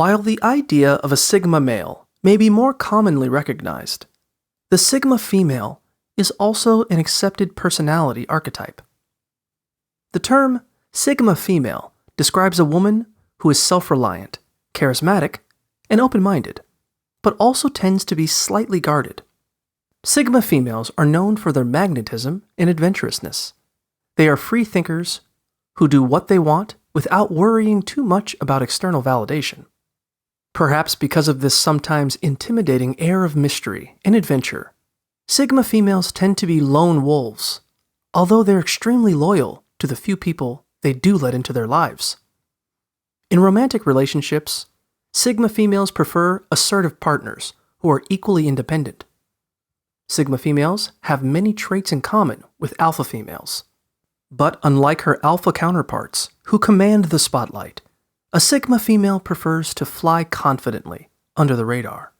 While the idea of a sigma male may be more commonly recognized, the sigma female is also an accepted personality archetype. The term sigma female describes a woman who is self-reliant, charismatic, and open-minded, but also tends to be slightly guarded. Sigma females are known for their magnetism and adventurousness. They are free thinkers who do what they want without worrying too much about external validation. Perhaps because of this sometimes intimidating air of mystery and adventure, Sigma females tend to be lone wolves, although they're extremely loyal to the few people they do let into their lives. In romantic relationships, Sigma females prefer assertive partners who are equally independent. Sigma females have many traits in common with alpha females. But unlike her alpha counterparts, who command the spotlight, a Sigma female prefers to fly confidently under the radar.